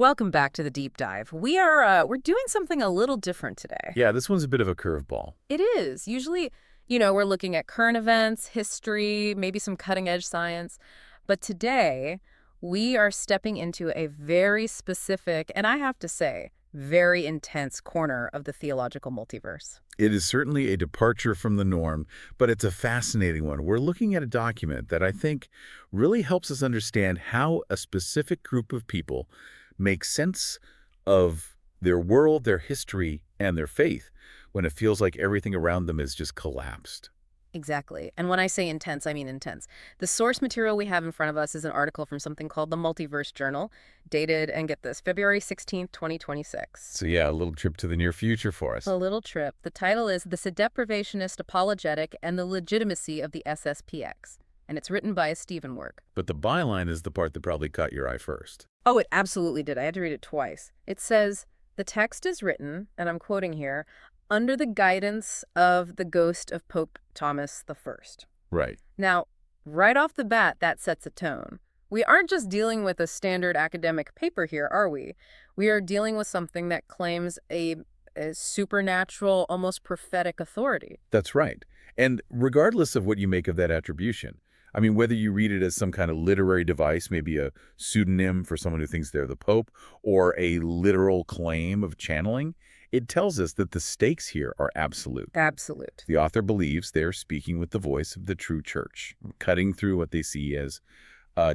Welcome back to the deep dive. We're doing something a little different today. Yeah, this one's a bit of a curveball. It is. Usually, we're looking at current events, history, maybe some cutting-edge science. But today, we are stepping into a very specific, and I have to say, very intense corner of the theological multiverse. It is certainly a departure from the norm, but it's a fascinating one. We're looking at a document that I think really helps us understand how a specific group of people make sense of their world, their history, and their faith when it feels like everything around them is just collapsed. Exactly. And when I say intense, I mean intense. The source material we have in front of us is an article from something called the Multiverse Journal, dated, and get this, February 16th, 2026. So yeah, a little trip to the near future for us. A little trip. The title is The Sedeprivationist Apologetic and the Legitimacy of the SSPX, and it's written by stevenwork. But the byline is the part that probably caught your eye first. Oh, it absolutely did. I had to read it twice. It says, the text is written, and I'm quoting here, under the guidance of the ghost of Pope Thomas I. Right. Now, right off the bat, that sets a tone. We aren't just dealing with a standard academic paper here, are we? We are dealing with something that claims a supernatural, almost prophetic authority. That's right. And regardless of what you make of that attribution, I mean, whether you read it as some kind of literary device, maybe a pseudonym for someone who thinks they're the Pope, or a literal claim of channeling, it tells us that the stakes here are absolute. Absolute. The author believes they're speaking with the voice of the true church, cutting through what they see as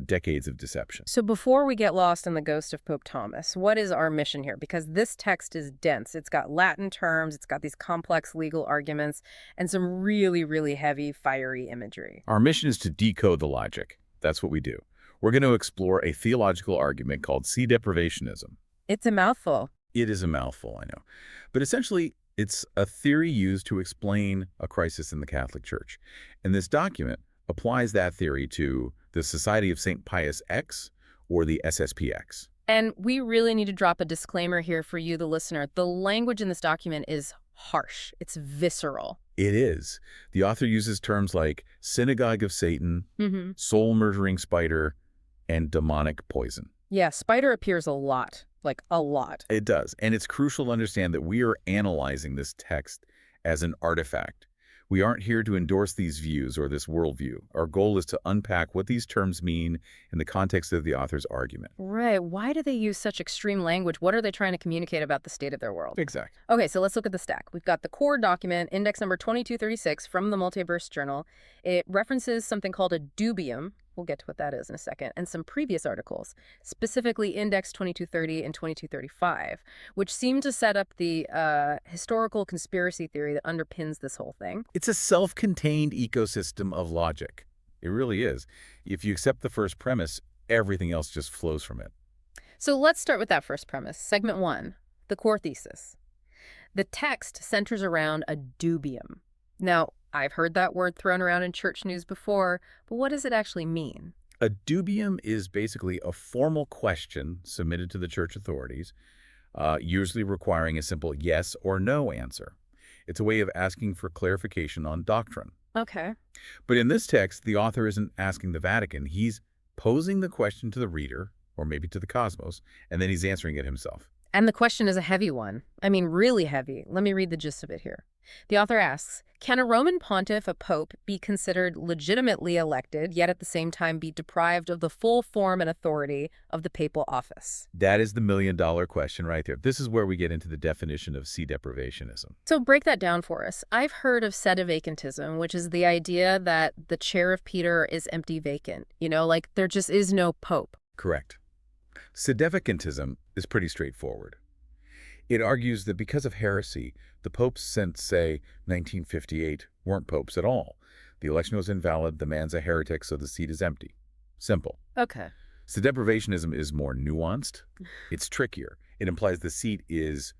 decades of deception. So before we get lost in the ghost of Pope Thomas, what is our mission here? Because this text is dense. It's got Latin terms, it's got these complex legal arguments, and some really, really heavy, fiery imagery. Our mission is to decode the logic. That's what we do. We're going to explore a theological argument called sedeprivationism. It's a mouthful. It is a mouthful, I know. But essentially, it's a theory used to explain a crisis in the Catholic Church. And this document applies that theory to the Society of Saint Pius X or the SSPX. And we really need to drop a disclaimer here for you, the listener. The language in this document is harsh. It's visceral. It is. The author uses terms like synagogue of Satan, soul-murdering spider, and demonic poison. Yeah, spider appears a lot. Like, a lot. It does. And it's crucial to understand that we are analyzing this text as an artifact. We aren't here to endorse these views or this worldview. Our goal is to unpack what these terms mean in the context of the author's argument. Right. Why do they use such extreme language? What are they trying to communicate about the state of their world? Exactly. Okay, so let's look at the stack. We've got the core document, index number 2236 from the Multiverse Journal. It references something called a dubium. We'll get to what that is in a second, and some previous articles, specifically Index 2230 and 2235, which seem to set up the historical conspiracy theory that underpins this whole thing. It's a self-contained ecosystem of logic. It really is. If you accept the first premise, everything else just flows from it. So let's start with that first premise. Segment 1, the core thesis. The text centers around a dubium. Now, I've heard that word thrown around in church news before, but what does it actually mean? A dubium is basically a formal question submitted to the church authorities, usually requiring a simple yes or no answer. It's a way of asking for clarification on doctrine. Okay. But in this text, the author isn't asking the Vatican. He's posing the question to the reader, or maybe to the cosmos, and then he's answering it himself. And the question is a heavy one. I mean, really heavy. Let me read the gist of it here. The author asks, can a Roman pontiff, a pope, be considered legitimately elected, yet at the same time be deprived of the full form and authority of the papal office? That is the million-dollar question right there. This is where we get into the definition of sedeprivationism. So break that down for us. I've heard of sedevacantism, which is the idea that the chair of Peter is empty vacant. Like there just is no pope. Correct. Sedevacantism is pretty straightforward. It argues that because of heresy, the popes since, say, 1958 weren't popes at all. The election was invalid, the man's a heretic, so the seat is empty. Simple. Okay. Sedeprivationism is more nuanced. It's trickier. It implies the seat is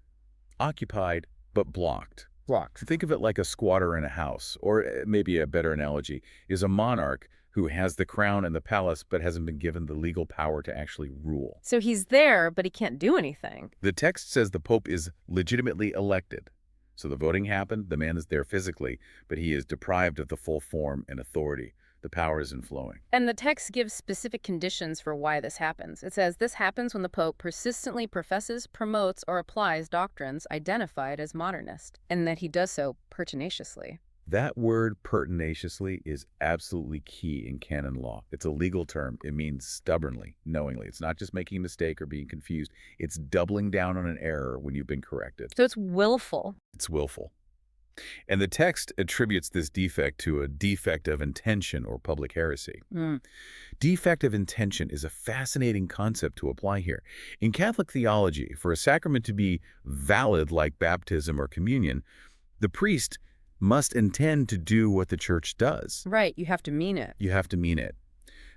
occupied but blocked. Blocked. Think of it like a squatter in a house, or maybe a better analogy is a monarch who has the crown and the palace but hasn't been given the legal power to actually rule. So he's there, but he can't do anything. The text says the Pope is legitimately elected. So the voting happened, the man is there physically, but he is deprived of the full form and authority the power isn't flowing. And the text gives specific conditions for why this happens. It says this happens when the Pope persistently professes, promotes, or applies doctrines identified as modernist, and that he does so pertinaciously. That word pertinaciously is absolutely key in canon law. It's a legal term. It means stubbornly, knowingly. It's not just making a mistake or being confused. It's doubling down on an error when you've been corrected. So it's willful. It's willful. And the text attributes this defect to a defect of intention or public heresy. Defect of intention is a fascinating concept to apply here. In Catholic theology, for a sacrament to be valid like baptism or communion, the priest must intend to do what the church does. Right, you have to mean it. You have to mean it.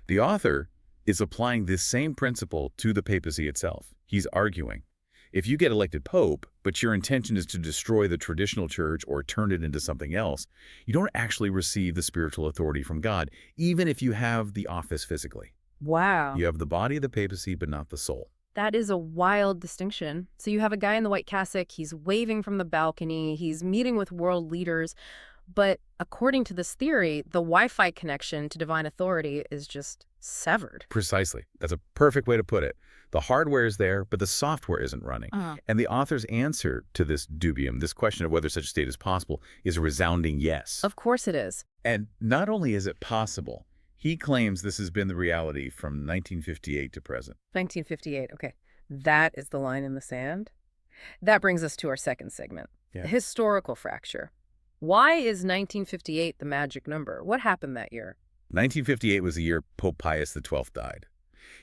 The author is applying this same principle to the papacy itself. He's arguing, if you get elected pope, but your intention is to destroy the traditional church or turn it into something else, you don't actually receive the spiritual authority from God, even if you have the office physically. Wow. You have the body of the papacy, but not the soul. That is a wild distinction. So you have a guy in the white cassock, he's waving from the balcony, he's meeting with world leaders, but according to this theory, the Wi-Fi connection to divine authority is just severed. Precisely. That's a perfect way to put it. The hardware is there, but the software isn't running. And the author's answer to this dubium, this question of whether such a state is possible, is a resounding yes. Of course it is. And not only is it possible, he claims this has been the reality from 1958 to present. 1958, okay. That is the line in the sand. That brings us to our second segment, the historical fracture. Why is 1958 the magic number? What happened that year? 1958 was the year Pope Pius XII died.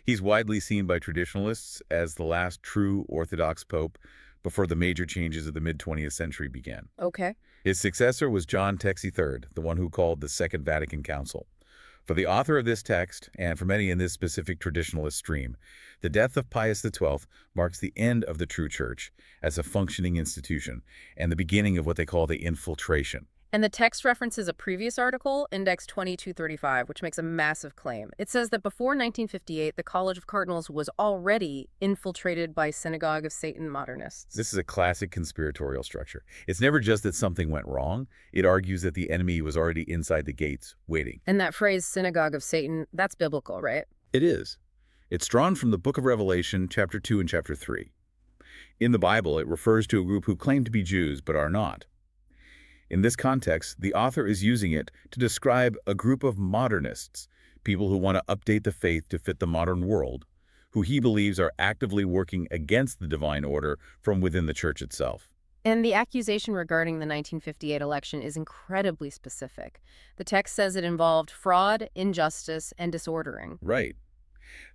He's widely seen by traditionalists as the last true Orthodox pope before the major changes of the mid-20th century began. Okay. His successor was John XXIII, the one who called the Second Vatican Council. For the author of this text, and for many in this specific traditionalist stream, the death of Pius XII marks the end of the true church as a functioning institution and the beginning of what they call the infiltration. And the text references a previous article, Index 2235, which makes a massive claim. It says that before 1958, the College of Cardinals was already infiltrated by Synagogue of Satan modernists. This is a classic conspiratorial structure. It's never just that something went wrong. It argues that the enemy was already inside the gates, waiting. And that phrase, Synagogue of Satan, that's biblical, right? It is. It's drawn from the book of Revelation, chapter 2 and chapter 3. In the Bible, it refers to a group who claim to be Jews but are not. In this context, the author is using it to describe a group of modernists, people who want to update the faith to fit the modern world, who he believes are actively working against the divine order from within the church itself. And the accusation regarding the 1958 election is incredibly specific. The text says it involved fraud, injustice, and disordering. Right.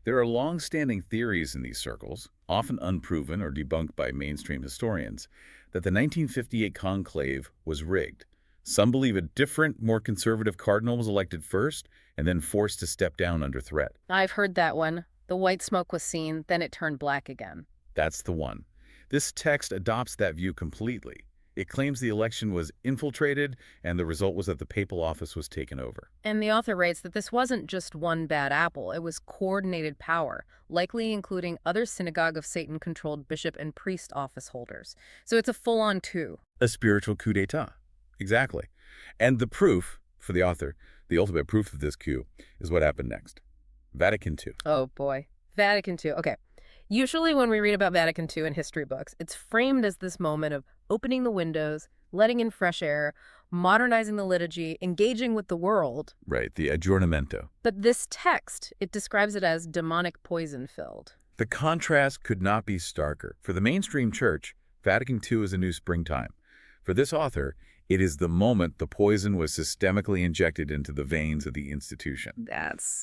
There are long-standing theories in these circles, often unproven or debunked by mainstream historians, that the 1958 conclave was rigged. Some believe a different, more conservative cardinal was elected first and then forced to step down under threat. I've heard that one. The white smoke was seen, then it turned black again. That's the one. This text adopts that view completely. It claims the election was infiltrated, and the result was that the papal office was taken over. And the author writes that this wasn't just one bad apple. It was coordinated power, likely including other Synagogue of Satan-controlled bishop and priest office holders. So it's a full-on coup. A spiritual coup d'etat. Exactly. And the proof, for the author, the ultimate proof of this coup, is what happened next. Vatican II. Oh, boy. Vatican II. Okay. Usually when we read about Vatican II in history books, it's framed as this moment of opening the windows, letting in fresh air, modernizing the liturgy, engaging with the world. Right, the aggiornamento. But this text, it describes it as demonic poison-filled. The contrast could not be starker. For the mainstream church, Vatican II is a new springtime. For this author, it is the moment the poison was systemically injected into the veins of the institution.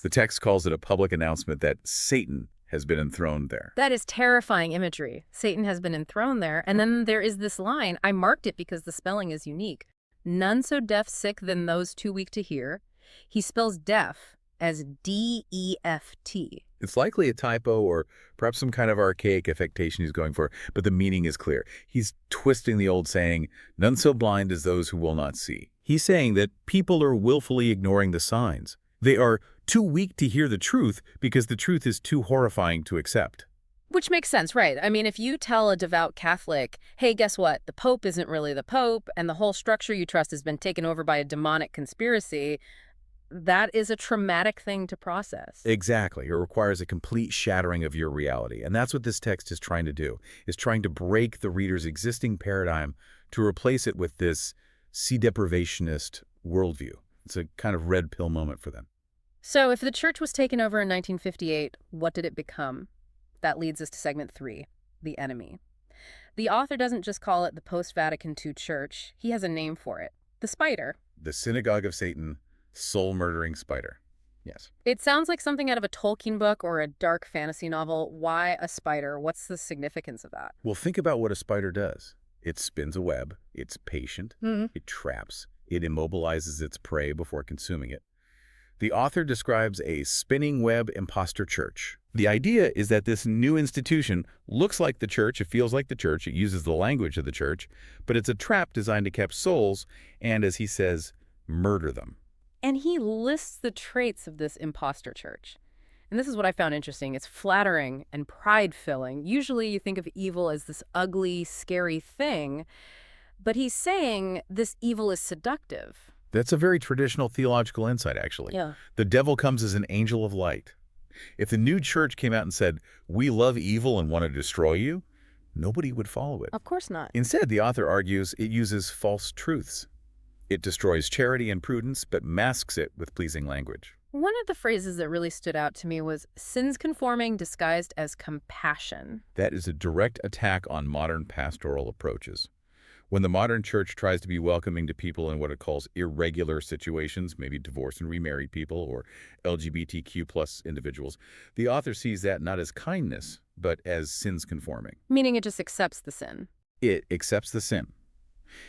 The text calls it a public announcement that Satan has been enthroned there. That is terrifying imagery. Satan has been enthroned there. And then there is this line. I marked it because the spelling is unique. None so deaf sick than those too weak to hear. He spells deaf as D-E-F-T. It's likely a typo or perhaps some kind of archaic affectation he's going for, but the meaning is clear. He's twisting the old saying, none so blind as those who will not see. He's saying that people are willfully ignoring the signs. They are too weak to hear the truth because the truth is too horrifying to accept. Which makes sense, right? I mean, if you tell a devout Catholic, hey, guess what? The Pope isn't really the Pope, and the whole structure you trust has been taken over by a demonic conspiracy, That is a traumatic thing to process. Exactly. It requires a complete shattering of your reality. And that's what this text is trying to do, is trying to break the reader's existing paradigm to replace it with this see-deprivationist worldview. It's a kind of red pill moment for them. So if the church was taken over in 1958, what did it become? That leads us to segment 3, the enemy. The author doesn't just call it the post-Vatican II church. He has a name for it, the spider. The Synagogue of Satan, soul-murdering spider. Yes. It sounds like something out of a Tolkien book or a dark fantasy novel. Why a spider? What's the significance of that? Well, think about what a spider does. It spins a web, it's patient, Hmm. it traps, it immobilizes its prey before consuming it. The author describes a spinning web imposter church. The idea is that this new institution looks like the church, it feels like the church, it uses the language of the church, but it's a trap designed to catch souls and, as he says, murder them. And he lists the traits of this imposter church. And this is what I found interesting. It's flattering and pride-filling. Usually you think of evil as this ugly, scary thing, but he's saying this evil is seductive. That's a very traditional theological insight, actually. Yeah. The devil comes as an angel of light. If the new church came out and said, "We love evil and want to destroy you," nobody would follow it. Of course not. Instead, the author argues it uses false truths. It destroys charity and prudence, but masks it with pleasing language. One of the phrases that really stood out to me was sins conforming disguised as compassion. That is a direct attack on modern pastoral approaches. When the modern church tries to be welcoming to people in what it calls irregular situations, maybe divorced and remarried people or LGBTQ plus individuals, the author sees that not as kindness, but as sins conforming. Meaning it just accepts the sin. It accepts the sin.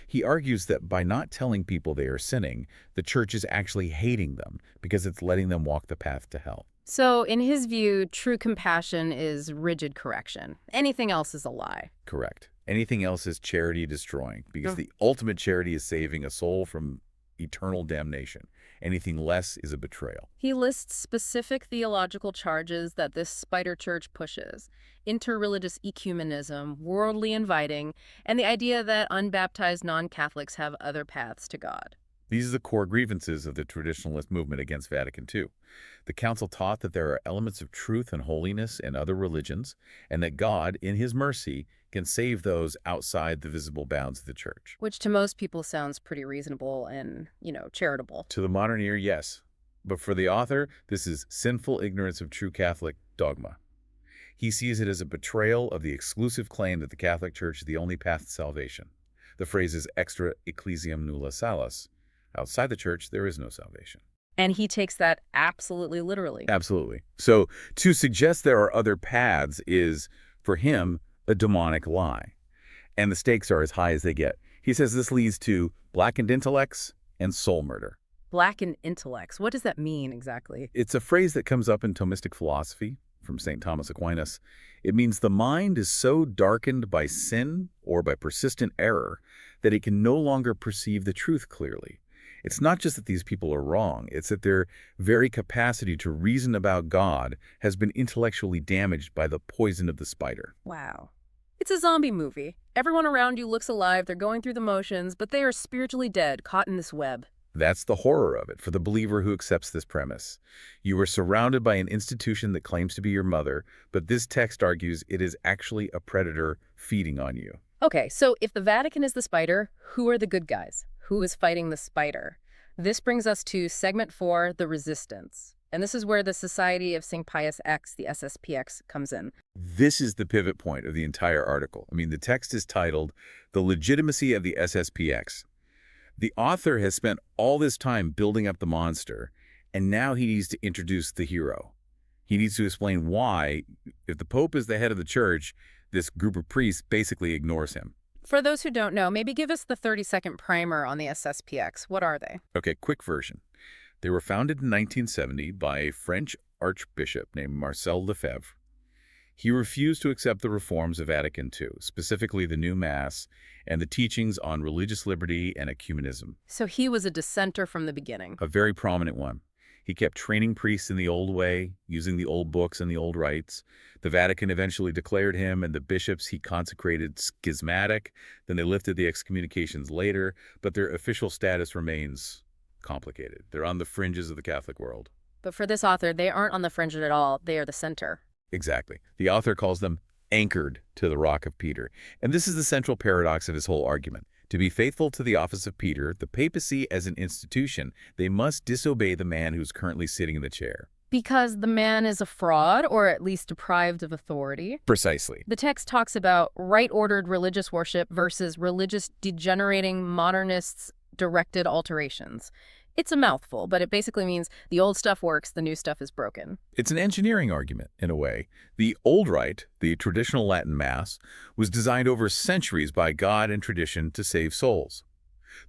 He argues that by not telling people they are sinning, the church is actually hating them because it's letting them walk the path to hell. So in his view, true compassion is rigid correction. Anything else is a lie. Correct. Anything else is charity destroying, because the ultimate charity is saving a soul from eternal damnation. Anything less is a betrayal. He lists specific theological charges that this spider church pushes: interreligious ecumenism, worldly inviting, and the idea that unbaptized non-Catholics have other paths to God. These are the core grievances of the traditionalist movement against Vatican II. The council taught that there are elements of truth and holiness in other religions, and that God, in his mercy, can save those outside the visible bounds of the church. Which to most people sounds pretty reasonable and, charitable. To the modern ear, yes. But for the author, this is sinful ignorance of true Catholic dogma. He sees it as a betrayal of the exclusive claim that the Catholic Church is the only path to salvation. The phrase is extra ecclesiam nulla salus. Outside the church, there is no salvation. And he takes that absolutely literally. Absolutely. So to suggest there are other paths is, for him, a demonic lie. And the stakes are as high as they get. He says this leads to blackened intellects and soul murder. Blackened intellects. What does that mean exactly? It's a phrase that comes up in Thomistic philosophy from St. Thomas Aquinas. It means the mind is so darkened by sin or by persistent error that it can no longer perceive the truth clearly. It's not just that these people are wrong, it's that their very capacity to reason about God has been intellectually damaged by the poison of the spider. Wow. It's a zombie movie. Everyone around you looks alive, they're going through the motions, but they are spiritually dead, caught in this web. That's the horror of it for the believer who accepts this premise. You are surrounded by an institution that claims to be your mother, but this text argues it is actually a predator feeding on you. Okay, so if the Vatican is the spider, who are the good guys? Who is fighting the spider? This brings us to segment 4, the resistance. And this is where the Society of Saint Pius X, the SSPX, comes in. This is the pivot point of the entire article. I mean, the text is titled, "The Legitimacy of the SSPX." The author has spent all this time building up the monster, and now he needs to introduce the hero. He needs to explain why, if the Pope is the head of the church, this group of priests basically ignores him. For those who don't know, maybe give us the 30-second primer on the SSPX. What are they? Okay, quick version. They were founded in 1970 by a French archbishop named Marcel Lefebvre. He refused to accept the reforms of Vatican II, specifically the new Mass and the teachings on religious liberty and ecumenism. So he was a dissenter from the beginning. A very prominent one. He kept training priests in the old way, using the old books and the old rites. The Vatican eventually declared him and the bishops he consecrated schismatic. Then they lifted the excommunications later, but their official status remains complicated. They're on the fringes of the Catholic world. But for this author, they aren't on the fringe at all. They are the center. Exactly. The author calls them anchored to the rock of Peter. And this is the central paradox of his whole argument. To be faithful to the office of Peter, the papacy as an institution, they must disobey the man who's currently sitting in the chair. Because the man is a fraud, or at least deprived of authority. Precisely. The text talks about right-ordered religious worship versus religious degenerating modernists' directed alterations. It's a mouthful, but it basically means the old stuff works, the new stuff is broken. It's an engineering argument, in a way. The old rite, the traditional Latin Mass, was designed over centuries by God and tradition to save souls.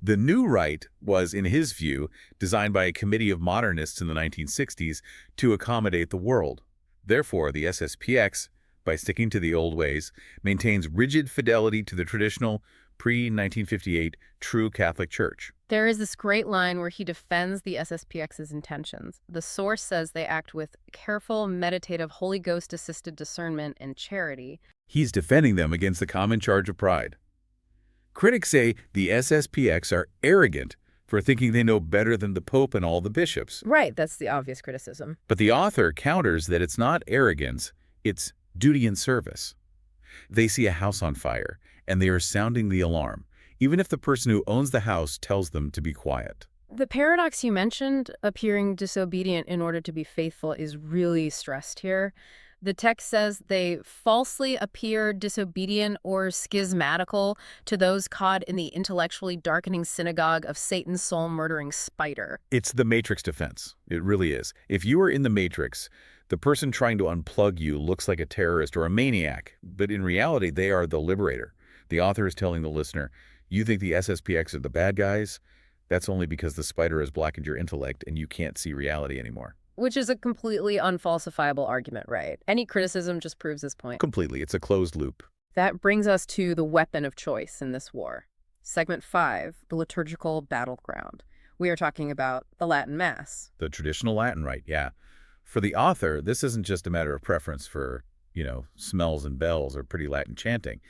The new rite was, in his view, designed by a committee of modernists in the 1960s to accommodate the world. Therefore, the SSPX, by sticking to the old ways, maintains rigid fidelity to the traditional, pre-1958 true Catholic Church. There is this great line where he defends the SSPX's intentions. The source says they act with careful, meditative, Holy Ghost-assisted discernment and charity. He's defending them against the common charge of pride. Critics say the SSPX are arrogant for thinking they know better than the Pope and all the bishops. Right, that's the obvious criticism. But the author counters that it's not arrogance, it's duty and service. They see a house on fire, and they are sounding the alarm, even if the person who owns the house tells them to be quiet. The paradox you mentioned, appearing disobedient in order to be faithful, is really stressed here. The text says they falsely appear disobedient or schismatical to those caught in the intellectually darkening synagogue of Satan's soul-murdering spider. It's the Matrix defense. It really is. If you are in the Matrix, the person trying to unplug you looks like a terrorist or a maniac, but in reality, they are the liberator. The author is telling the listener, you think the SSPX are the bad guys? That's only because the spider has blackened your intellect and you can't see reality anymore. Which is a completely unfalsifiable argument, right? Any criticism just proves this point. Completely. It's a closed loop. That brings us to the weapon of choice in this war. Segment 5, the liturgical battleground. We are talking about the Latin Mass. The traditional Latin rite, yeah. For the author, this isn't just a matter of preference for, smells and bells or pretty Latin chanting.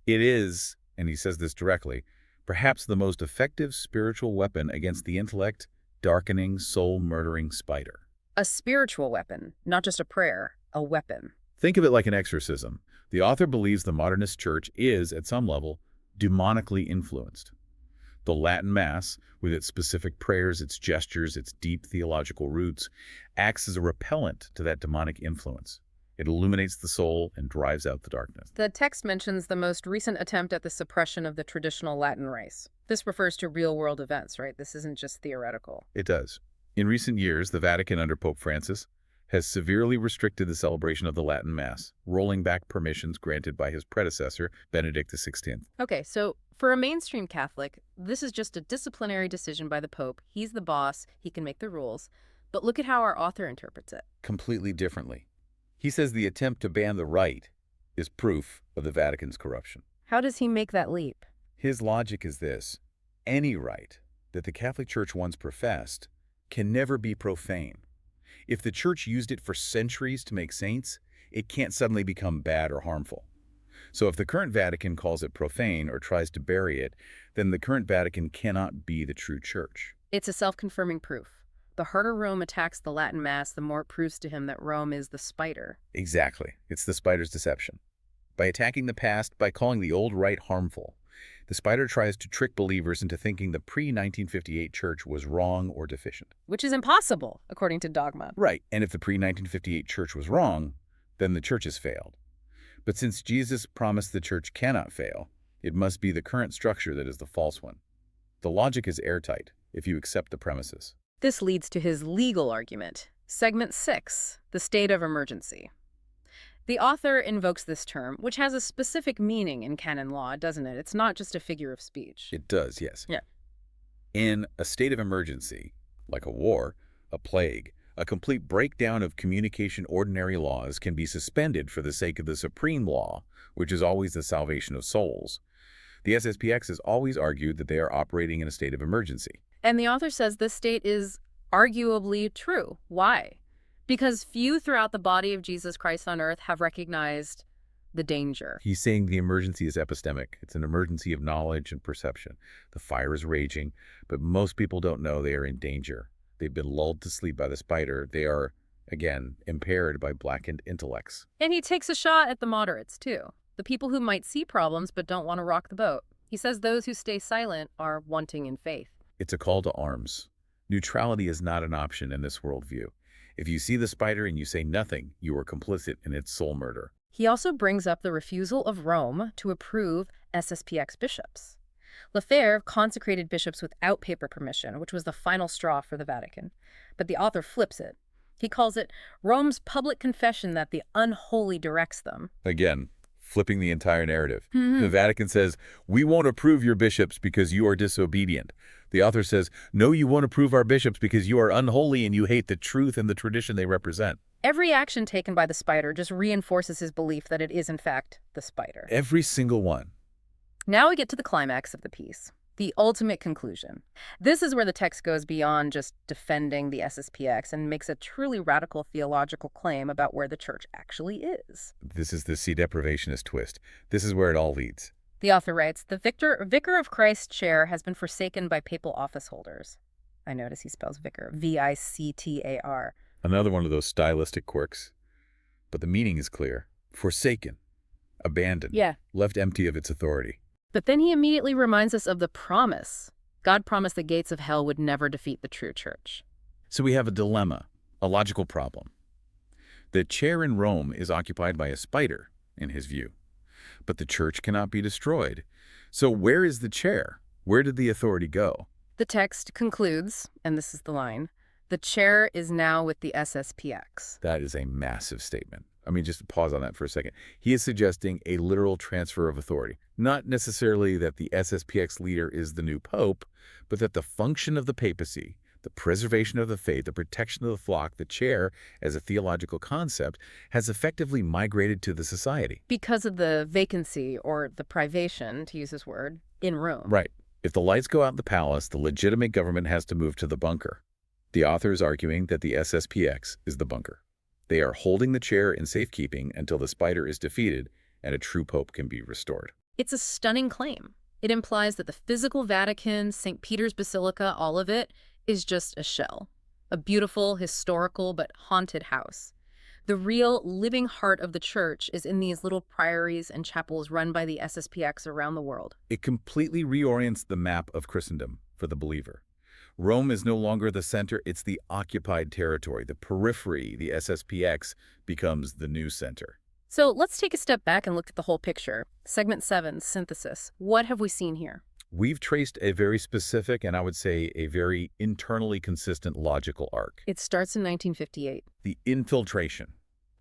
It is, and he says this directly, perhaps the most effective spiritual weapon against the intellect, darkening, soul-murdering spider. A spiritual weapon, not just a prayer, a weapon. Think of it like an exorcism. The author believes the modernist church is, at some level, demonically influenced. The Latin Mass, with its specific prayers, its gestures, its deep theological roots, acts as a repellent to that demonic influence. It illuminates the soul and drives out the darkness. The text mentions the most recent attempt at the suppression of the traditional Latin race. This refers to real-world events, right? This isn't just theoretical. It does. In recent years, the Vatican under Pope Francis has severely restricted the celebration of the Latin Mass, rolling back permissions granted by his predecessor, Benedict XVI. Okay, so for a mainstream Catholic, this is just a disciplinary decision by the Pope. He's the boss, he can make the rules. But look at how our author interprets it. Completely differently. He says the attempt to ban the rite is proof of the Vatican's corruption. How does he make that leap? His logic is this: any rite that the Catholic Church once professed can never be profane. If the Church used it for centuries to make saints, it can't suddenly become bad or harmful. So if the current Vatican calls it profane or tries to bury it, then the current Vatican cannot be the true Church. It's a self-confirming proof. The harder Rome attacks the Latin Mass, the more it proves to him that Rome is the spider. Exactly. It's the spider's deception. By attacking the past, by calling the old rite harmful, the spider tries to trick believers into thinking the pre-1958 church was wrong or deficient. Which is impossible, according to dogma. Right, and if the pre-1958 church was wrong, then the church has failed. But since Jesus promised the church cannot fail, it must be the current structure that is the false one. The logic is airtight if you accept the premises. This leads to his legal argument. Segment 6, the state of emergency. The author invokes this term, which has a specific meaning in canon law, doesn't it? It's not just a figure of speech. It does, yes. Yeah. In a state of emergency, like a war, a plague, a complete breakdown of communication ordinary laws can be suspended for the sake of the supreme law, which is always the salvation of souls. The SSPX has always argued that they are operating in a state of emergency. And the author says this state is arguably true. Why? Because few throughout the body of Jesus Christ on earth have recognized the danger. He's saying the emergency is epistemic. It's an emergency of knowledge and perception. The fire is raging, but most people don't know they are in danger. They've been lulled to sleep by the spider. They are, again, impaired by blackened intellects. And he takes a shot at the moderates, too. The people who might see problems but don't want to rock the boat. He says those who stay silent are wanting in faith. It's a call to arms. Neutrality is not an option in this worldview. If you see the spider and you say nothing, you are complicit in its soul murder. He also brings up the refusal of Rome to approve SSPX bishops. Lefebvre consecrated bishops without paper permission, which was the final straw for the Vatican. But the author flips it. He calls it Rome's public confession that the unholy directs them. Again, flipping the entire narrative. The Vatican says, we won't approve your bishops because you are disobedient. The author says, no, you won't approve our bishops because you are unholy and you hate the truth and the tradition they represent. Every action taken by the spider just reinforces his belief that it is, in fact, the spider. Every single one. Now we get to the climax of the piece, the ultimate conclusion. This is where the text goes beyond just defending the SSPX and makes a truly radical theological claim about where the church actually is. This is the see deprivationist twist. This is where it all leads. The author writes, the vicar of Christ's chair has been forsaken by papal office holders. I notice he spells vicar, V-I-C-T-A-R. Another one of those stylistic quirks. But the meaning is clear. Forsaken. Abandoned. Yeah. Left empty of its authority. But then he immediately reminds us of the promise. God promised the gates of hell would never defeat the true church. So we have a dilemma, a logical problem. The chair in Rome is occupied by a spider, in his view. But the church cannot be destroyed. So where is the chair? Where did the authority go? The text concludes, and this is the line, the chair is now with the SSPX. That is a massive statement. I mean, just pause on that for a second. He is suggesting a literal transfer of authority. Not necessarily that the SSPX leader is the new pope, but that the function of the papacy, the preservation of the faith, the protection of the flock, the chair as a theological concept, has effectively migrated to the society. Because of the vacancy, or the privation, to use his word, in Rome. Right. If the lights go out in the palace, the legitimate government has to move to the bunker. The author is arguing that the SSPX is the bunker. They are holding the chair in safekeeping until the spider is defeated and a true pope can be restored. It's a stunning claim. It implies that the physical Vatican, St. Peter's Basilica, all of it, is just a shell. A beautiful, historical, but haunted house. The real, living heart of the church is in these little priories and chapels run by the SSPX around the world. It completely reorients the map of Christendom for the believer. Rome is no longer the center, it's the occupied territory. The periphery, the SSPX, becomes the new center. So let's take a step back and look at the whole picture. Segment 7, synthesis. What have we seen here? We've traced a very specific, and I would say a very internally consistent logical arc. It starts in 1958. The infiltration.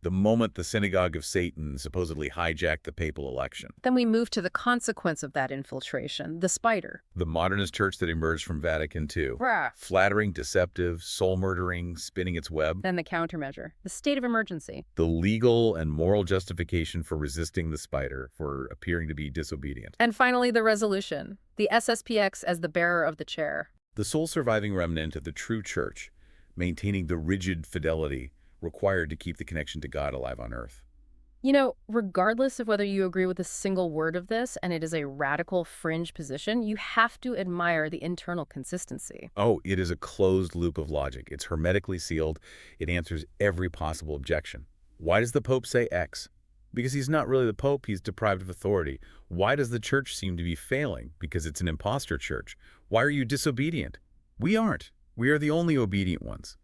The moment the synagogue of Satan supposedly hijacked the papal election. Then we move to the consequence of that infiltration, the spider. The modernist church that emerged from Vatican II. Rah. Flattering, deceptive, soul-murdering, spinning its web. Then the countermeasure, the state of emergency. The legal and moral justification for resisting the spider, for appearing to be disobedient. And finally, the resolution, the SSPX as the bearer of the chair. The sole surviving remnant of the true church, maintaining the rigid fidelity required to keep the connection to God alive on earth. You know, regardless of whether you agree with a single word of this, and it is a radical fringe position, you have to admire the internal consistency. Oh, it is a closed loop of logic. It's hermetically sealed. It answers every possible objection. Why does the Pope say X? Because he's not really the Pope, he's deprived of authority. Why does the church seem to be failing? Because it's an imposter church. Why are you disobedient? We aren't. We are the only obedient ones.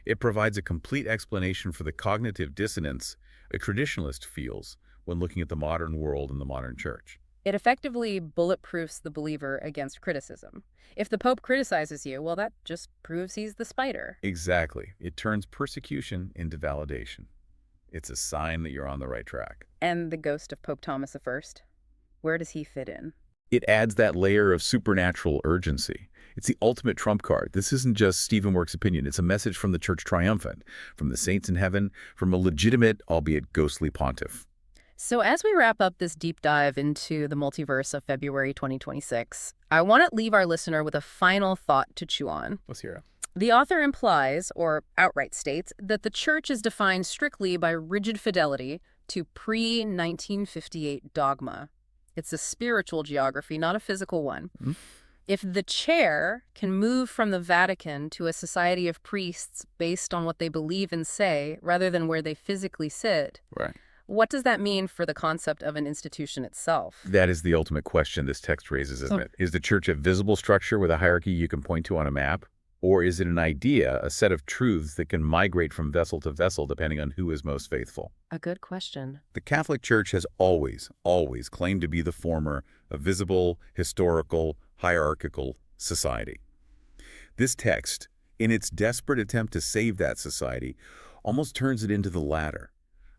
It provides a complete explanation for the cognitive dissonance a traditionalist feels when looking at the modern world and the modern church. It effectively bulletproofs the believer against criticism. If the Pope criticizes you, well, that just proves he's the spider. Exactly. It turns persecution into validation. It's a sign that you're on the right track. And the ghost of Pope Thomas I, where does he fit in? It adds that layer of supernatural urgency. It's the ultimate trump card. This isn't just stevenwork's opinion. It's a message from the Church Triumphant, from the saints in heaven, from a legitimate, albeit ghostly pontiff. So as we wrap up this deep dive into the multiverse of February 2026, I want to leave our listener with a final thought to chew on. Let's hear it. The author implies, or outright states, that the church is defined strictly by rigid fidelity to pre-1958 dogma. It's a spiritual geography, not a physical one. Hmm? If the chair can move from the Vatican to a society of priests based on what they believe and say, rather than where they physically sit, Right. what does that mean for the concept of an institution itself? That is the ultimate question this text raises, isn't it? Is the church a visible structure with a hierarchy you can point to on a map? Or is it an idea, a set of truths that can migrate from vessel to vessel depending on who is most faithful? A good question. The Catholic Church has always claimed to be the former, a visible, historical, hierarchical society. This text, in its desperate attempt to save that society, almost turns it into the latter,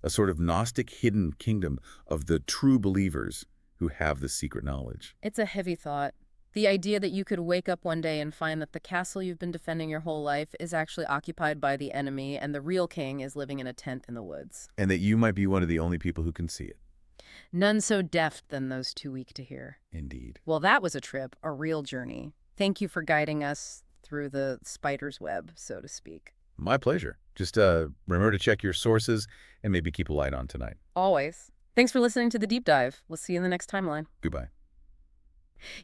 a sort of Gnostic hidden kingdom of the true believers who have the secret knowledge. It's a heavy thought. The idea that you could wake up one day and find that the castle you've been defending your whole life is actually occupied by the enemy and the real king is living in a tent in the woods. And that you might be one of the only people who can see it. None so deft than those too weak to hear. Indeed. Well, that was a trip, a real journey. Thank you for guiding us through the spider's web, so to speak. My pleasure. Just remember to check your sources and maybe keep a light on tonight. Always. Thanks for listening to The Deep Dive. We'll see you in the next timeline. Goodbye.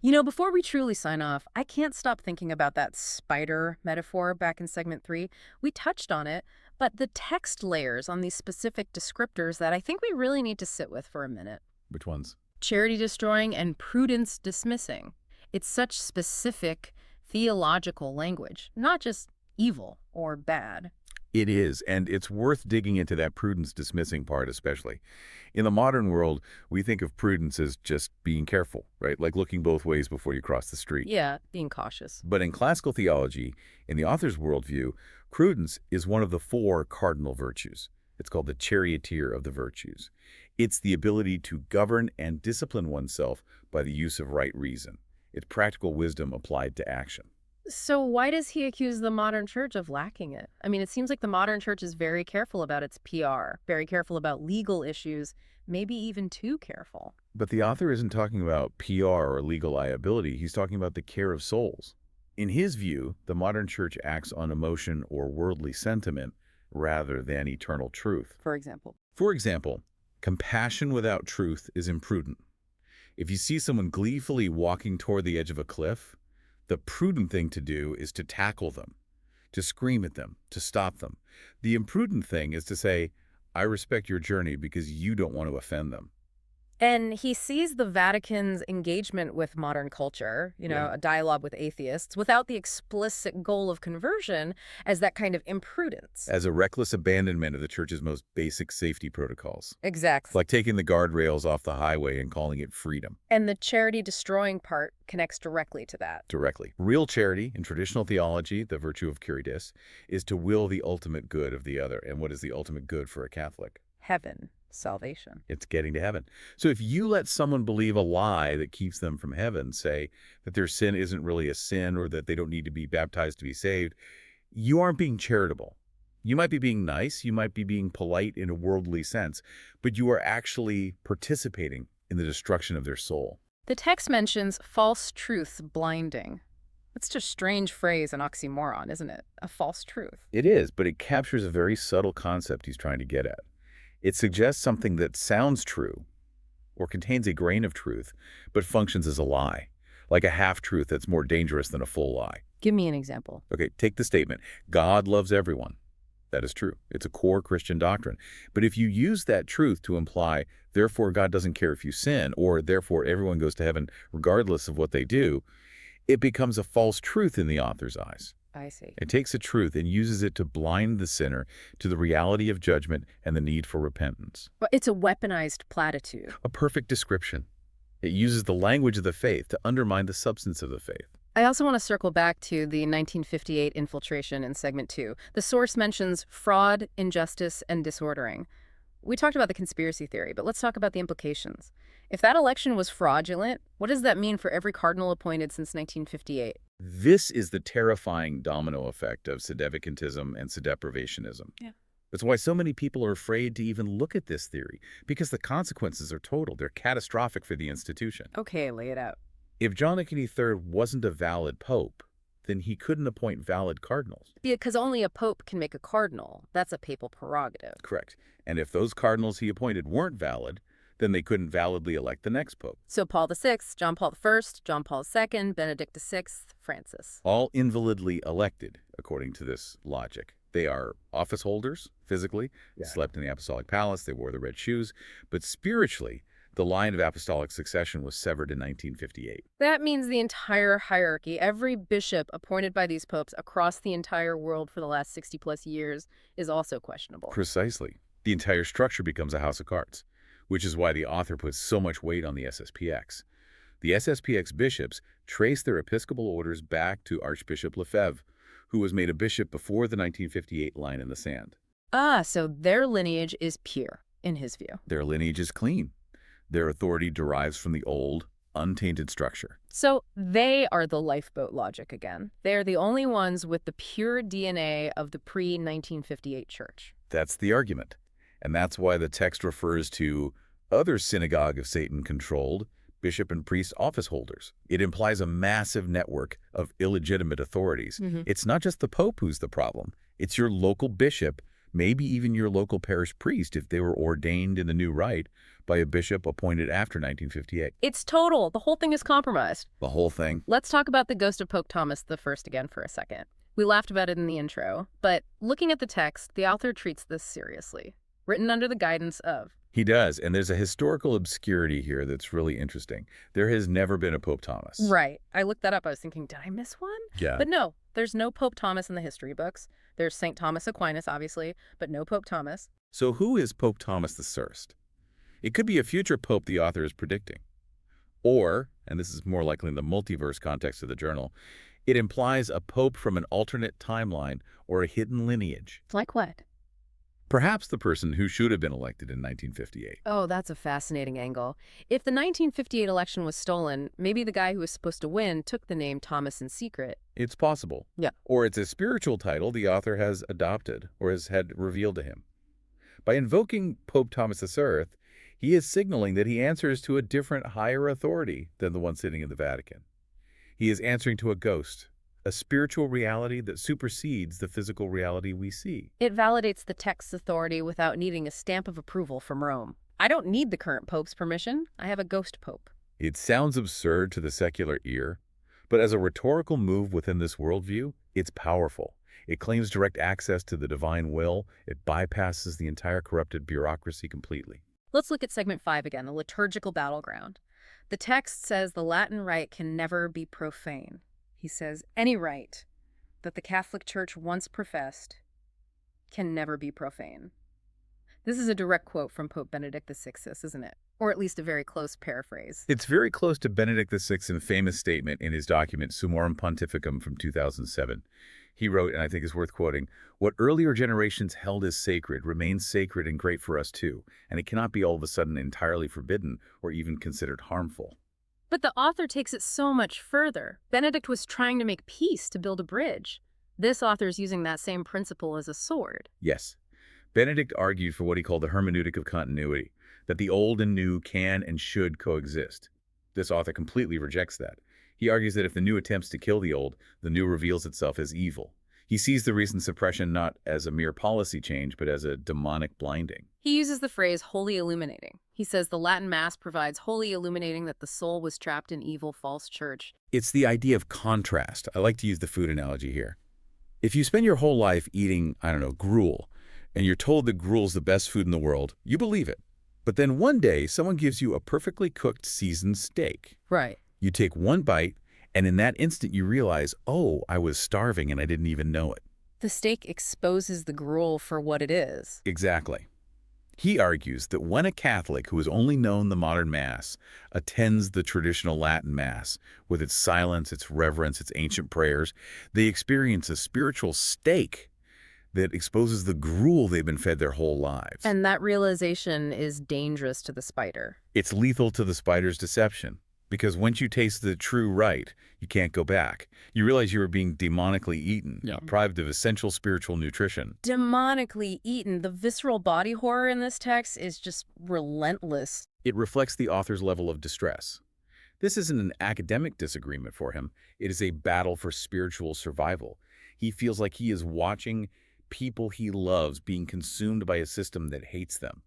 You know, before we truly sign off, I can't stop thinking about that spider metaphor back in segment 3. We touched on it, but the text layers on these specific descriptors that I think we really need to sit with for a minute. Which ones? Charity destroying and prudence dismissing. It's such specific theological language, not just evil or bad. It is, and it's worth digging into that prudence dismissing part especially. In the modern world, we think of prudence as just being careful, right? Like looking both ways before you cross the street. Yeah, being cautious. But in classical theology, in the author's worldview, prudence is one of the 4 cardinal virtues. It's called the charioteer of the virtues. It's the ability to govern and discipline oneself by the use of right reason. It's practical wisdom applied to action. So why does he accuse the modern church of lacking it? I mean, it seems like the modern church is very careful about its PR, very careful about legal issues, maybe even too careful. But the author isn't talking about PR or legal liability. He's talking about the care of souls. In his view, the modern church acts on emotion or worldly sentiment rather than eternal truth. For example. For example, compassion without truth is imprudent. If you see someone gleefully walking toward the edge of a cliff, the prudent thing to do is to tackle them, to scream at them, to stop them. The imprudent thing is to say, I respect your journey because you don't want to offend them. And he sees the Vatican's engagement with modern culture, a dialogue with atheists, without the explicit goal of conversion as that kind of imprudence. As a reckless abandonment of the church's most basic safety protocols. Exactly. It's like taking the guardrails off the highway and calling it freedom. And the charity-destroying part connects directly to that. Directly. Real charity, in traditional theology, the virtue of curitas, is to will the ultimate good of the other. And what is the ultimate good for a Catholic? Heaven. Salvation. It's getting to heaven. So if you let someone believe a lie that keeps them from heaven, say that their sin isn't really a sin or that they don't need to be baptized to be saved, you aren't being charitable. You might be being nice, you might be being polite in a worldly sense, but you are actually participating in the destruction of their soul. The text mentions false truths blinding. That's just a strange phrase, an oxymoron, isn't it? A false truth. It is, but it captures a very subtle concept he's trying to get at. It suggests something that sounds true or contains a grain of truth, but functions as a lie, like a half-truth that's more dangerous than a full lie. Give me an example. Okay, take the statement, God loves everyone. That is true. It's a core Christian doctrine. But if you use that truth to imply, therefore God doesn't care if you sin, or therefore everyone goes to heaven regardless of what they do, it becomes a false truth in the author's eyes. I see. It takes a truth and uses it to blind the sinner to the reality of judgment and the need for repentance. But it's a weaponized platitude. A perfect description. It uses the language of the faith to undermine the substance of the faith. I also want to circle back to the 1958 infiltration in segment 2. The source mentions fraud, injustice, and disordering. We talked about the conspiracy theory, but let's talk about the implications. If that election was fraudulent, what does that mean for every cardinal appointed since 1958? This is the terrifying domino effect of sedevacantism and sedeprivationism. Yeah. That's why so many people are afraid to even look at this theory, because the consequences are total. They're catastrophic for the institution. Okay, lay it out. If John Niccolo III wasn't a valid pope, then he couldn't appoint valid cardinals. Because only a pope can make a cardinal. That's a papal prerogative. Correct. And if those cardinals he appointed weren't valid, then they couldn't validly elect the next pope. So Paul VI, John Paul I, John Paul II, Benedict VI, Francis. All invalidly elected, according to this logic. They are office holders, physically, slept in the apostolic palace, they wore the red shoes, but spiritually, the line of apostolic succession was severed in 1958. That means the entire hierarchy, every bishop appointed by these popes across the entire world for the last 60-plus years, is also questionable. Precisely. The entire structure becomes a house of cards, which is why the author puts so much weight on the SSPX. The SSPX bishops trace their episcopal orders back to Archbishop Lefebvre, who was made a bishop before the 1958 line in the sand. Ah, so their lineage is pure, in his view. Their lineage is clean. Their authority derives from the old, untainted structure. So they are the lifeboat logic again. They're the only ones with the pure DNA of the pre-1958 church. That's the argument. And that's why the text refers to other synagogue of Satan-controlled bishop and priest office holders. It implies a massive network of illegitimate authorities. It's not just the Pope who's the problem. It's your local bishop, maybe even your local parish priest if they were ordained in the new rite by a bishop appointed after 1958. It's total. The whole thing is compromised. The whole thing. Let's talk about the ghost of Pope Thomas I again for a second. We laughed about it in the intro, but looking at the text, the author treats this seriously. Written under the guidance of. He does, and there's a historical obscurity here that's really interesting. There has never been a Pope Thomas. Right. I looked that up. I was thinking, did I miss one? Yeah. But no, there's no Pope Thomas in the history books. There's St. Thomas Aquinas, obviously, but no Pope Thomas. So who is Pope Thomas I? It could be a future pope the author is predicting. Or, and this is more likely in the multiverse context of the journal, it implies a pope from an alternate timeline or a hidden lineage. Like what? Perhaps the person who should have been elected in 1958. Oh, that's a fascinating angle. If the 1958 election was stolen, maybe the guy who was supposed to win took the name Thomas in secret. It's possible. Yeah. Or it's a spiritual title the author has adopted or has had revealed to him. By invoking Pope Thomas III, he is signaling that he answers to a different, higher authority than the one sitting in the Vatican. He is answering to a ghost, a spiritual reality that supersedes the physical reality we see. It validates the text's authority without needing a stamp of approval from Rome. I don't need the current pope's permission. I have a ghost pope. It sounds absurd to the secular ear, but as a rhetorical move within this worldview, it's powerful. It claims direct access to the divine will. It bypasses the entire corrupted bureaucracy completely. Let's look at segment 5 again, the liturgical battleground. The text says the Latin rite can never be profane. He says any rite that the Catholic Church once professed can never be profane. This is a direct quote from Pope Benedict VI, isn't it? Or at least a very close paraphrase. It's very close to Benedict VI's famous statement in his document Summorum Pontificum from 2007. He wrote, and I think is worth quoting, "What earlier generations held as sacred remains sacred and great for us too, and it cannot be all of a sudden entirely forbidden or even considered harmful." But the author takes it so much further. Benedict was trying to make peace to build a bridge. This author is using that same principle as a sword. Yes. Benedict argued for what he called the hermeneutic of continuity, that the old and new can and should coexist. This author completely rejects that. He argues that if the new attempts to kill the old, the new reveals itself as evil. He sees the recent suppression not as a mere policy change, but as a demonic blinding. He uses the phrase holy illuminating. He says the Latin Mass provides holy illuminating that the soul was trapped in evil false church. It's the idea of contrast. I like to use the food analogy here. If you spend your whole life eating, gruel, and you're told that gruel's the best food in the world, you believe it. But then one day, someone gives you a perfectly cooked seasoned steak. Right. You take one bite, and in that instant you realize, oh, I was starving and I didn't even know it. The steak exposes the gruel for what it is. Exactly. He argues that when a Catholic who has only known the modern Mass attends the traditional Latin Mass, with its silence, its reverence, its ancient prayers, they experience a spiritual steak that exposes the gruel they've been fed their whole lives. And that realization is dangerous to the spider. It's lethal to the spider's deception. Because once you taste the true rite, you can't go back. You realize you were being demonically eaten, deprived of essential spiritual nutrition. Demonically eaten. The visceral body horror in this text is just relentless. It reflects the author's level of distress. This isn't an academic disagreement for him. It is a battle for spiritual survival. He feels like he is watching people he loves being consumed by a system that hates them.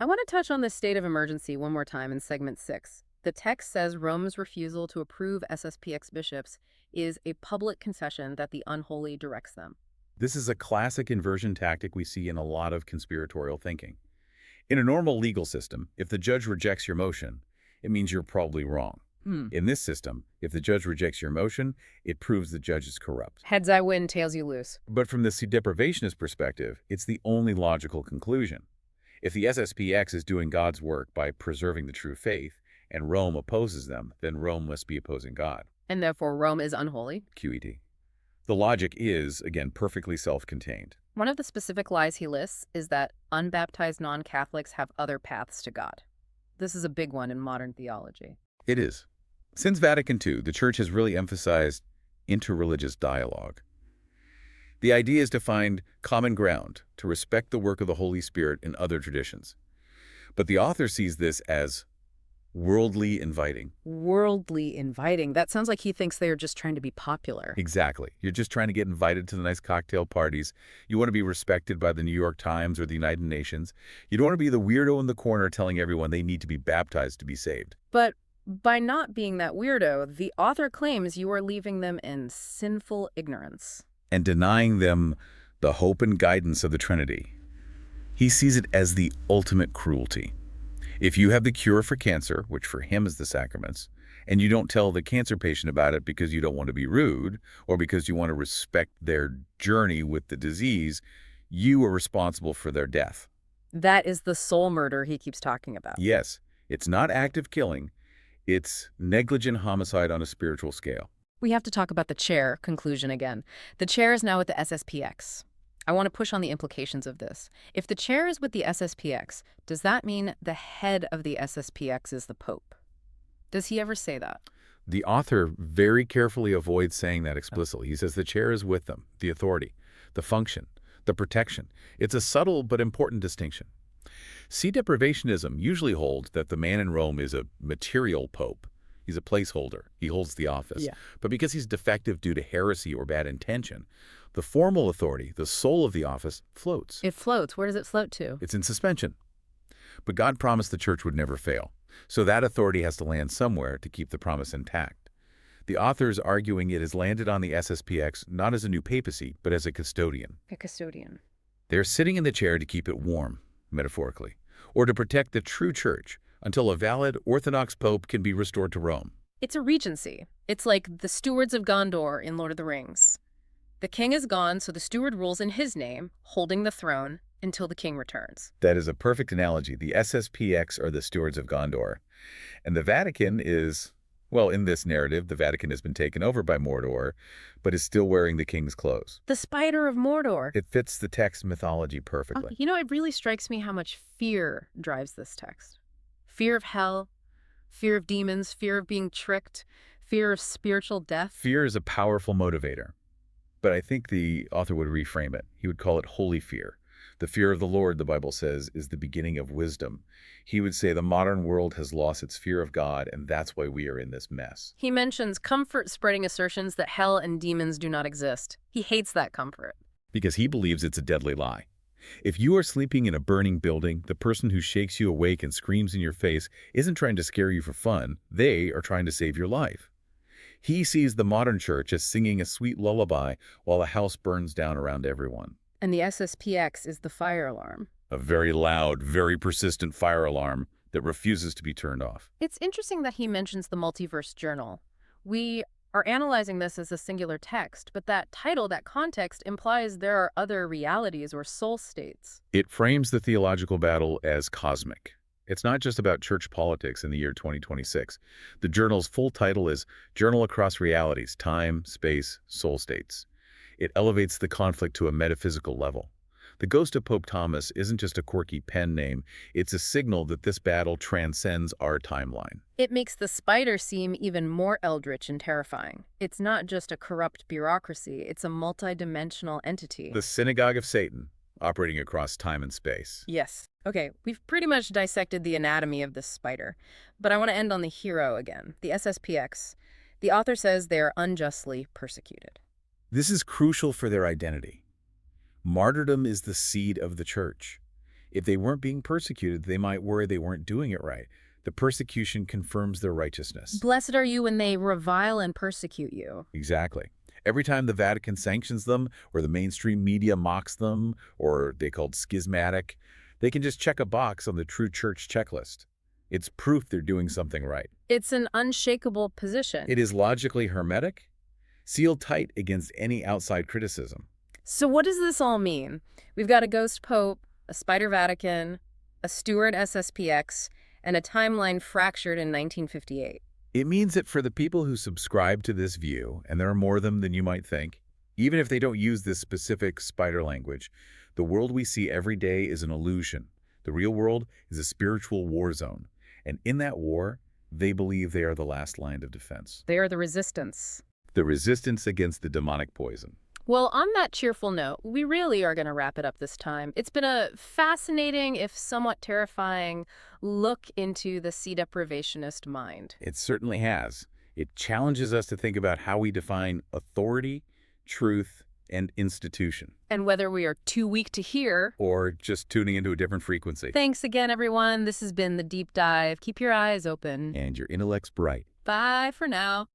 I want to touch on this state of emergency one more time in segment 6. The text says Rome's refusal to approve SSPX bishops is a public concession that the unholy directs them. This is a classic inversion tactic we see in a lot of conspiratorial thinking. In a normal legal system, if the judge rejects your motion, it means you're probably wrong. In this system, if the judge rejects your motion, it proves the judge is corrupt. Heads I win, tails you lose. But from the deprivationist perspective, it's the only logical conclusion. If the SSPX is doing God's work by preserving the true faith, and Rome opposes them, then Rome must be opposing God. And therefore Rome is unholy? QED. The logic is, again, perfectly self-contained. One of the specific lies he lists is that unbaptized non-Catholics have other paths to God. This is a big one in modern theology. It is. Since Vatican II, the Church has really emphasized interreligious dialogue. The idea is to find common ground, to respect the work of the Holy Spirit in other traditions. But the author sees this as worldly inviting. Worldly inviting. That sounds like he thinks they are just trying to be popular. Exactly. You're just trying to get invited to the nice cocktail parties. You want to be respected by the New York Times or the United Nations. You don't want to be the weirdo in the corner telling everyone they need to be baptized to be saved. But by not being that weirdo, the author claims you are leaving them in sinful ignorance. And denying them the hope and guidance of the Trinity. He sees it as the ultimate cruelty. If you have the cure for cancer, which for him is the sacraments, and you don't tell the cancer patient about it because you don't want to be rude or because you want to respect their journey with the disease, you are responsible for their death. That is the soul murder he keeps talking about. Yes, it's not active killing. It's negligent homicide on a spiritual scale. We have to talk about the chair conclusion again. The chair is now with the SSPX. I want to push on the implications of this. If the chair is with the SSPX, does that mean the head of the SSPX is the Pope? Does he ever say that? The author very carefully avoids saying that explicitly. He says the chair is with them, the authority, the function, the protection. It's a subtle but important distinction. See, deprivationism usually holds that the man in Rome is a material pope. He's a placeholder. He holds the office. Yeah. But because he's defective due to heresy or bad intention, the formal authority, the soul of the office, floats. It floats. Where does it float to? It's in suspension. But God promised the church would never fail. So that authority has to land somewhere to keep the promise intact. The author is arguing it has landed on the SSPX not as a new papacy, but as a custodian. A custodian. They're sitting in the chair to keep it warm, metaphorically, or to protect the true church until a valid Orthodox pope can be restored to Rome. It's a regency. It's like the stewards of Gondor in Lord of the Rings. The king is gone, so the steward rules in his name, holding the throne until the king returns. That is a perfect analogy. The SSPX are the stewards of Gondor. And the Vatican is, well, in this narrative, the Vatican has been taken over by Mordor, but is still wearing the king's clothes. The spider of Mordor. It fits the text mythology perfectly. You know, it really strikes me how much fear drives this text. Fear of hell, fear of demons, fear of being tricked, fear of spiritual death. Fear is a powerful motivator. But I think the author would reframe it. He would call it holy fear. The fear of the Lord, the Bible says, is the beginning of wisdom. He would say the modern world has lost its fear of God, and that's why we are in this mess. He mentions comfort-spreading assertions that hell and demons do not exist. He hates that comfort. Because he believes it's a deadly lie. If you are sleeping in a burning building, the person who shakes you awake and screams in your face isn't trying to scare you for fun. They are trying to save your life. He sees the modern church as singing a sweet lullaby while the house burns down around everyone. And the SSPX is the fire alarm. A very loud, very persistent fire alarm that refuses to be turned off. It's interesting that he mentions the Multiverse Journal. We are analyzing this as a singular text, but that title, that context, implies there are other realities or soul states. It frames the theological battle as cosmic. It's not just about church politics in the year 2026. The journal's full title is Journal Across Realities, Time, Space, Soul States. It elevates the conflict to a metaphysical level. The ghost of Pope Thomas isn't just a quirky pen name. It's a signal that this battle transcends our timeline. It makes the spider seem even more eldritch and terrifying. It's not just a corrupt bureaucracy. It's a multidimensional entity. The synagogue of Satan, operating across time and space. Yes. Okay, we've pretty much dissected the anatomy of this spider, but I want to end on the hero again, the SSPX. The author says they are unjustly persecuted. This is crucial for their identity. Martyrdom is the seed of the church. If they weren't being persecuted, they might worry they weren't doing it right. The persecution confirms their righteousness. Blessed are you when they revile and persecute you. Exactly. Every time the Vatican sanctions them, or the mainstream media mocks them, or they called schismatic, they can just check a box on the true church checklist. It's proof they're doing something right. It's an unshakable position. It is logically hermetic, sealed tight against any outside criticism. So what does this all mean? We've got a ghost pope, a spider Vatican, a steward SSPX, and a timeline fractured in 1958. It means that for the people who subscribe to this view, and there are more of them than you might think, even if they don't use this specific spider language, the world we see every day is an illusion. The real world is a spiritual war zone. And in that war, they believe they are the last line of defense. They are the resistance. The resistance against the demonic poison. Well, on that cheerful note, we really are going to wrap it up this time. It's been a fascinating, if somewhat terrifying, look into the C-deprivationist mind. It certainly has. It challenges us to think about how we define authority, truth, and institution. And whether we are too weak to hear, or just tuning into a different frequency. Thanks again, everyone. This has been The Deep Dive. Keep your eyes open. And your intellect's bright. Bye for now.